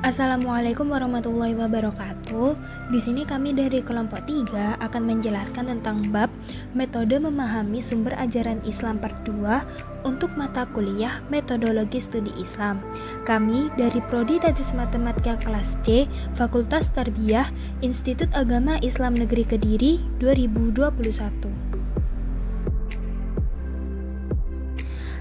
Assalamualaikum warahmatullahi wabarakatuh. Di sini kami dari kelompok 3 akan menjelaskan tentang bab metode memahami sumber ajaran Islam part 2 untuk mata kuliah metodologi studi Islam. Kami dari Prodi Tadris Matematika kelas C, Fakultas Tarbiyah, Institut Agama Islam Negeri Kediri 2021.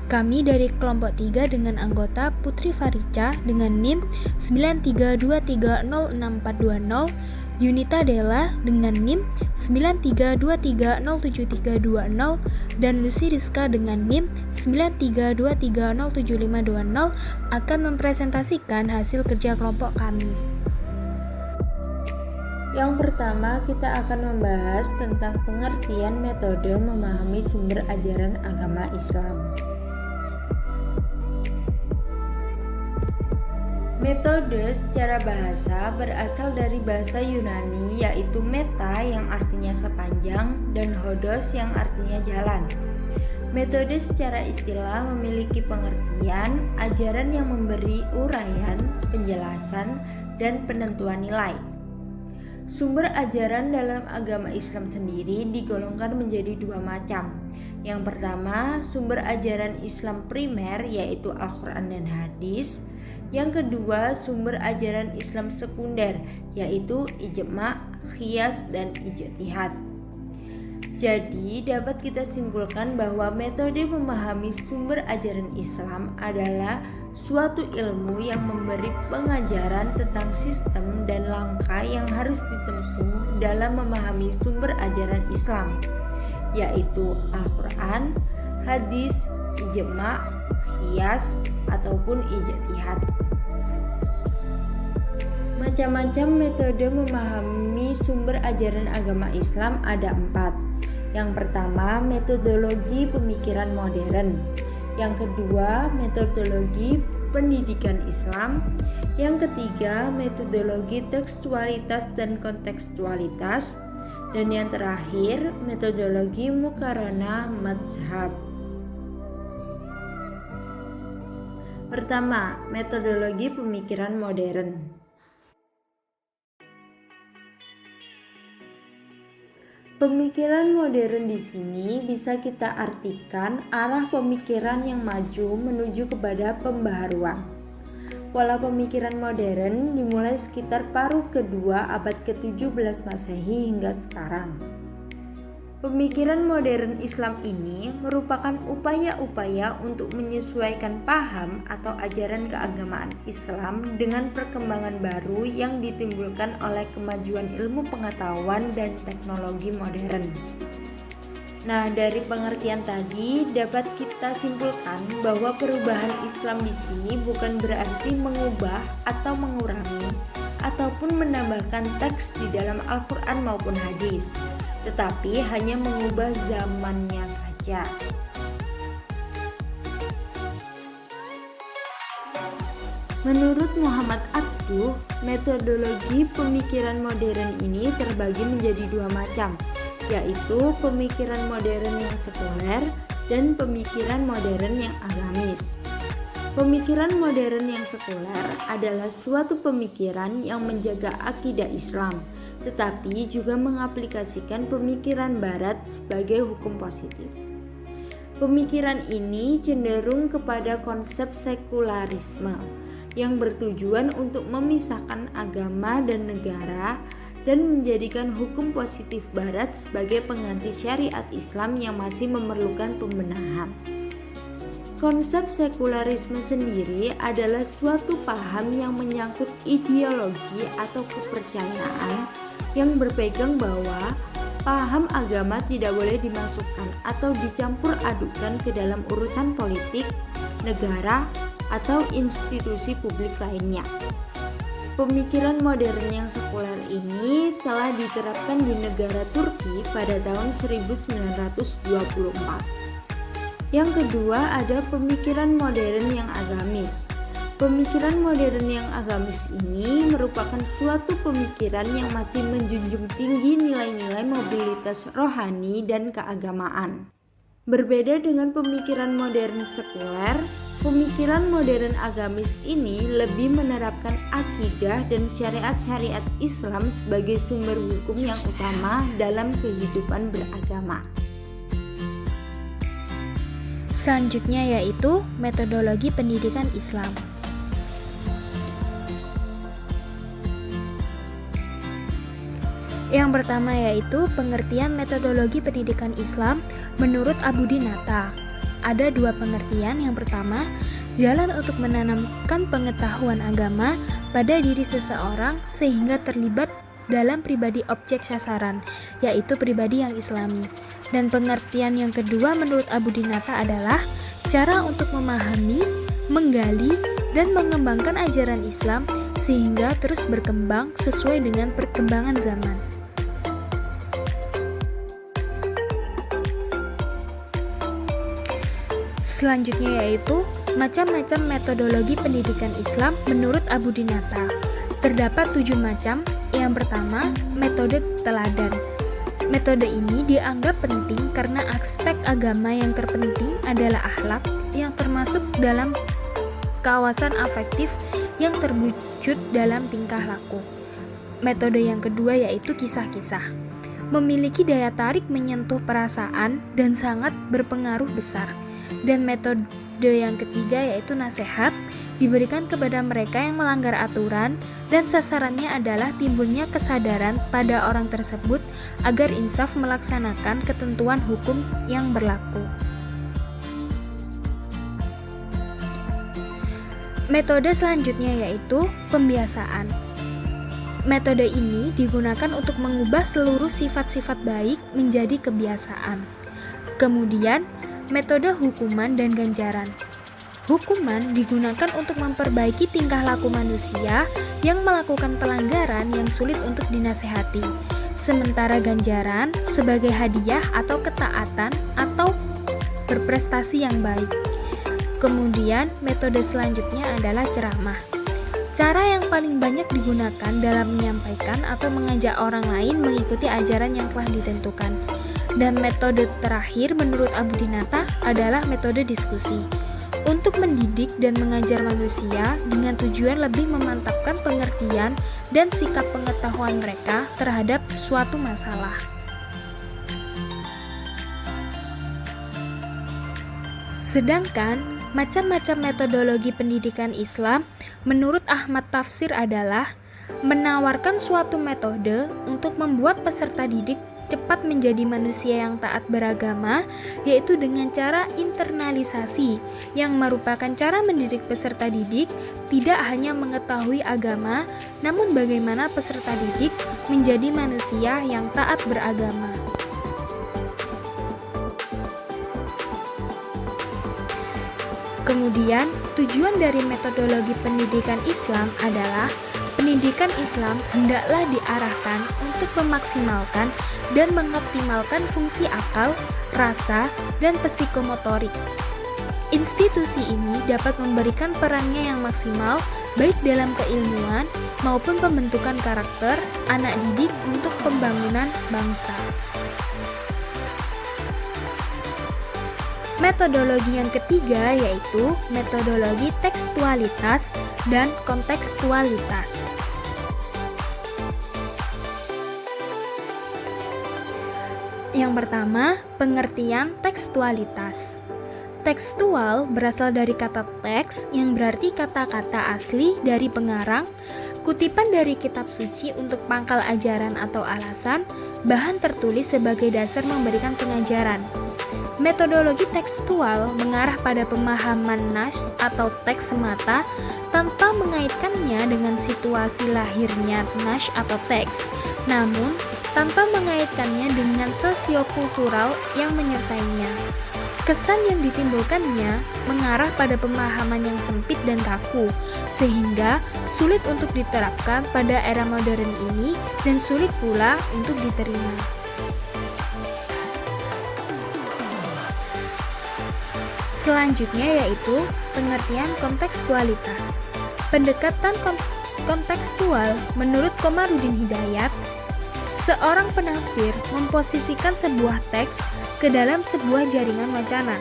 Kami dari kelompok 3 dengan anggota Putri Farica dengan NIM 932306420, Yunita Della dengan NIM 932307320, dan Lucy Rizka dengan NIM 932307520 akan mempresentasikan hasil kerja kelompok kami. Yang pertama, kita akan membahas tentang pengertian metode memahami sumber ajaran agama Islam. Metode secara bahasa berasal dari bahasa Yunani, yaitu meta yang artinya sepanjang dan hodos yang artinya jalan. Metode secara istilah memiliki pengertian ajaran yang memberi uraian, penjelasan, dan penentuan nilai. Sumber ajaran dalam agama Islam sendiri digolongkan menjadi dua macam. Yang pertama, sumber ajaran Islam primer, yaitu Al-Quran dan Hadis. Yang kedua, sumber ajaran Islam sekunder, yaitu ijma', qiyas, dan ijtihad. Jadi, dapat kita simpulkan bahwa metode memahami sumber ajaran Islam adalah suatu ilmu yang memberi pengajaran tentang sistem dan langkah yang harus ditempuh dalam memahami sumber ajaran Islam, yaitu Al-Quran, Hadis, ijma', qiyas, ataupun ijtihad. Macam-macam metode memahami sumber ajaran agama Islam ada 4. Yang pertama, metodologi pemikiran modern. Yang kedua, metodologi pendidikan Islam. Yang ketiga, metodologi tekstualitas dan kontekstualitas. Dan yang terakhir, metodologi muqaranah mazhab. Pertama, metodologi pemikiran modern. Pemikiran modern di sini bisa kita artikan arah pemikiran yang maju menuju kepada pembaharuan. Pola pemikiran modern dimulai sekitar paruh kedua abad ke-17 Masehi hingga sekarang. Pemikiran modern Islam ini merupakan upaya-upaya untuk menyesuaikan paham atau ajaran keagamaan Islam dengan perkembangan baru yang ditimbulkan oleh kemajuan ilmu pengetahuan dan teknologi modern. Nah, dari pengertian tadi dapat kita simpulkan bahwa perubahan Islam di sini bukan berarti mengubah atau mengurangi ataupun menambahkan teks di dalam Al-Quran maupun hadis, tetapi hanya mengubah zamannya saja. Menurut Muhammad Abduh, metodologi pemikiran modern ini terbagi menjadi dua macam, yaitu pemikiran modern yang sekuler dan pemikiran modern yang agamis. Pemikiran modern yang sekuler adalah suatu pemikiran yang menjaga akidah Islam, tetapi juga mengaplikasikan pemikiran Barat sebagai hukum positif. Pemikiran ini cenderung kepada konsep sekularisme yang bertujuan untuk memisahkan agama dan negara dan menjadikan hukum positif Barat sebagai pengganti syariat Islam yang masih memerlukan pembenahan. Konsep sekularisme sendiri adalah suatu paham yang menyangkut ideologi atau kepercayaan yang berpegang bahwa paham agama tidak boleh dimasukkan atau dicampur adukkan ke dalam urusan politik, negara, atau institusi publik lainnya. Pemikiran modern yang sekuler ini telah diterapkan di negara Turki pada tahun 1924. Yang kedua ada pemikiran modern yang agamis. Pemikiran modern yang agamis ini merupakan suatu pemikiran yang masih menjunjung tinggi nilai-nilai mobilitas rohani dan keagamaan. Berbeda dengan pemikiran modern sekuler, Pemikiran modern agamis ini lebih menerapkan akidah dan syariat-syariat Islam sebagai sumber hukum yang utama dalam kehidupan beragama. Selanjutnya yaitu metodologi pendidikan Islam. Yang pertama yaitu pengertian metodologi pendidikan Islam menurut Abu Dinata. Ada dua pengertian. Yang pertama, jalan untuk menanamkan pengetahuan agama pada diri seseorang sehingga terlibat dalam pribadi objek sasaran, yaitu pribadi yang Islami. Dan pengertian yang kedua menurut Abu Dinata adalah cara untuk memahami, menggali, dan mengembangkan ajaran Islam sehingga terus berkembang sesuai dengan perkembangan zaman. Selanjutnya yaitu macam-macam metodologi pendidikan Islam menurut Abu Dinata. Terdapat 7 macam. Yang pertama, metode teladan. Metode ini dianggap penting karena aspek agama yang terpenting adalah akhlak yang termasuk dalam kawasan afektif yang terwujud dalam tingkah laku. Metode yang kedua yaitu kisah-kisah. Memiliki daya tarik menyentuh perasaan dan sangat berpengaruh besar. Dan metode yang ketiga yaitu nasihat, diberikan kepada mereka yang melanggar aturan dan sasarannya adalah timbulnya kesadaran pada orang tersebut agar insaf melaksanakan ketentuan hukum yang berlaku. Metode selanjutnya yaitu pembiasaan. Metode ini digunakan untuk mengubah seluruh sifat-sifat baik menjadi kebiasaan. Kemudian, metode hukuman dan ganjaran. Hukuman digunakan untuk memperbaiki tingkah laku manusia yang melakukan pelanggaran yang sulit untuk dinasehati. Sementara ganjaran sebagai hadiah atau ketaatan atau berprestasi yang baik. Kemudian, metode selanjutnya adalah ceramah. Cara yang paling banyak digunakan dalam menyampaikan atau mengajak orang lain mengikuti ajaran yang telah ditentukan. Dan metode terakhir menurut Abu Dinata adalah metode diskusi. Untuk mendidik dan mengajar manusia dengan tujuan lebih memantapkan pengertian dan sikap pengetahuan mereka terhadap suatu masalah. Sedangkan macam-macam metodologi pendidikan Islam menurut Ahmad Tafsir adalah menawarkan suatu metode untuk membuat peserta didik cepat menjadi manusia yang taat beragama, yaitu dengan cara internalisasi, yang merupakan cara mendidik peserta didik tidak hanya mengetahui agama, namun bagaimana peserta didik menjadi manusia yang taat beragama. Kemudian, tujuan dari metodologi pendidikan Islam adalah pendidikan Islam hendaklah diarahkan untuk memaksimalkan dan mengoptimalkan fungsi akal, rasa, dan psikomotorik. Institusi ini dapat memberikan perannya yang maksimal baik dalam keilmuan maupun pembentukan karakter anak didik untuk pembangunan bangsa. Metodologi yang ketiga yaitu metodologi tekstualitas dan kontekstualitas. Yang pertama, pengertian tekstualitas. Tekstual berasal dari kata teks yang berarti kata-kata asli dari pengarang, kutipan dari kitab suci untuk pangkal ajaran atau alasan, bahan tertulis sebagai dasar memberikan pengajaran. Metodologi tekstual mengarah pada pemahaman nas atau teks semata tanpa mengaitkannya dengan situasi lahirnya nas atau teks, namun tanpa mengaitkannya dengan sosiokultural yang menyertainya. Kesan yang ditimbulkannya mengarah pada pemahaman yang sempit dan kaku, sehingga sulit untuk diterapkan pada era modern ini dan sulit pula untuk diterima. Selanjutnya yaitu pengertian kontekstualitas. Pendekatan kontekstual menurut Komarudin Hidayat, seorang penafsir memposisikan sebuah teks ke dalam sebuah jaringan wacana.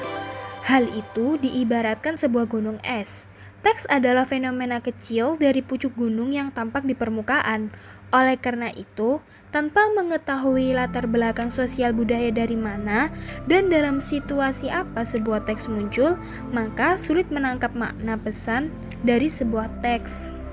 Hal itu diibaratkan sebuah gunung es. Teks adalah fenomena kecil dari pucuk gunung yang tampak di permukaan. Oleh karena itu, tanpa mengetahui latar belakang sosial budaya dari mana dan dalam situasi apa sebuah teks muncul, maka sulit menangkap makna pesan dari sebuah teks.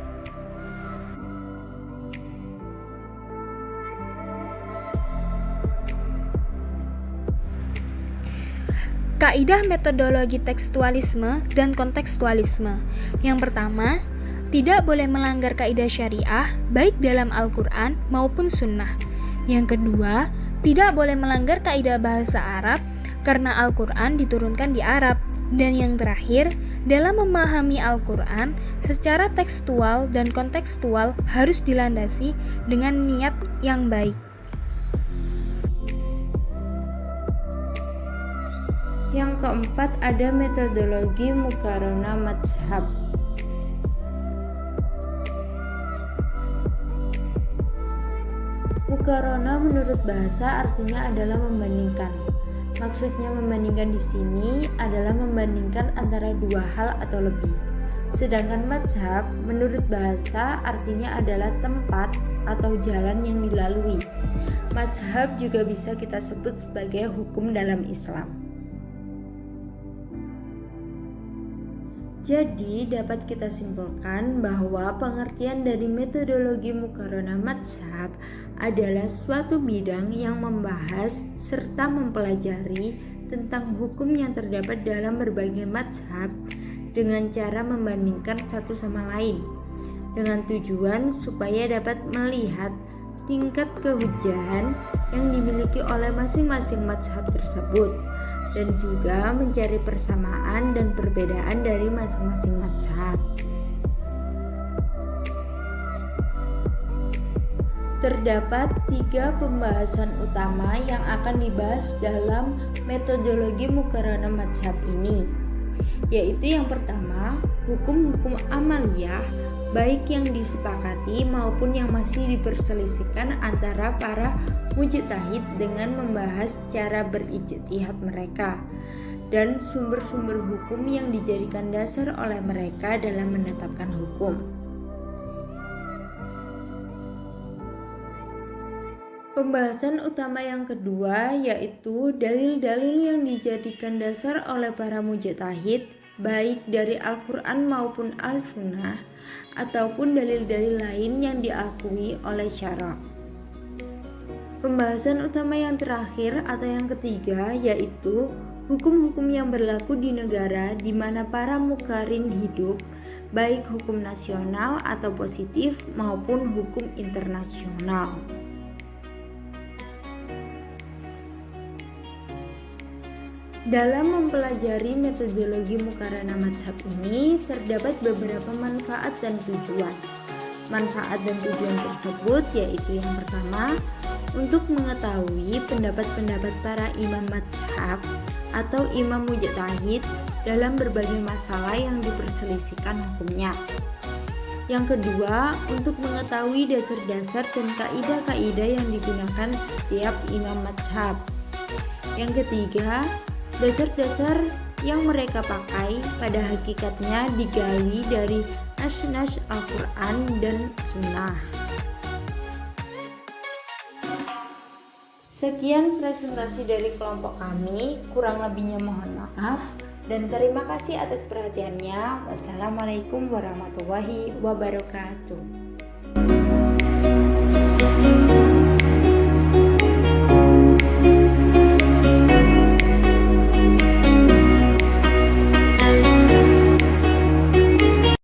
Kaidah metodologi tekstualisme dan kontekstualisme. Yang pertama, tidak boleh melanggar kaidah syariah baik dalam Al-Quran maupun Sunnah. Yang kedua, tidak boleh melanggar kaidah bahasa Arab karena Al-Quran diturunkan di Arab. Dan yang terakhir, dalam memahami Al-Quran secara tekstual dan kontekstual harus dilandasi dengan niat yang baik. Yang keempat ada metodologi muqaronah mazhab. Muqaronah menurut bahasa artinya adalah membandingkan. Maksudnya membandingkan di sini adalah membandingkan antara dua hal atau lebih. Sedangkan mazhab menurut bahasa artinya adalah tempat atau jalan yang dilalui. Mazhab juga bisa kita sebut sebagai hukum dalam Islam. Jadi dapat kita simpulkan bahwa pengertian dari metodologi muqaronah mazhab adalah suatu bidang yang membahas serta mempelajari tentang hukum yang terdapat dalam berbagai mazhab dengan cara membandingkan satu sama lain dengan tujuan supaya dapat melihat tingkat kehujahan yang dimiliki oleh masing-masing mazhab tersebut dan juga mencari persamaan dan perbedaan dari masing-masing mazhab. Terdapat 3 pembahasan utama yang akan dibahas dalam metodologi muqaronah mazhab ini, yaitu yang pertama, hukum-hukum amaliyah baik yang disepakati maupun yang masih diperselisihkan antara para mujtahid dengan membahas cara berijtihad mereka dan sumber-sumber hukum yang dijadikan dasar oleh mereka dalam menetapkan hukum. Pembahasan utama yang kedua yaitu dalil-dalil yang dijadikan dasar oleh para mujtahid baik dari Al-Quran maupun Al-Sunnah ataupun dalil-dalil lain yang diakui oleh syara'. Pembahasan utama yang terakhir atau yang ketiga yaitu hukum-hukum yang berlaku di negara di mana para muqarrin hidup, baik hukum nasional atau positif maupun hukum internasional. Dalam mempelajari metodologi muqaronah mazhab ini terdapat beberapa manfaat dan tujuan. Manfaat dan tujuan tersebut yaitu yang pertama, untuk mengetahui pendapat-pendapat para imam mazhab atau imam mujtahid dalam berbagai masalah yang diperselisihkan hukumnya. Yang kedua, untuk mengetahui dasar-dasar dan kaidah-kaidah yang digunakan setiap imam mazhab. Yang ketiga, dasar-dasar yang mereka pakai pada hakikatnya digali dari nas-nas Al-Quran dan Sunnah. Sekian presentasi dari kelompok kami, kurang lebihnya mohon maaf dan terima kasih atas perhatiannya. Wassalamualaikum warahmatullahi wabarakatuh.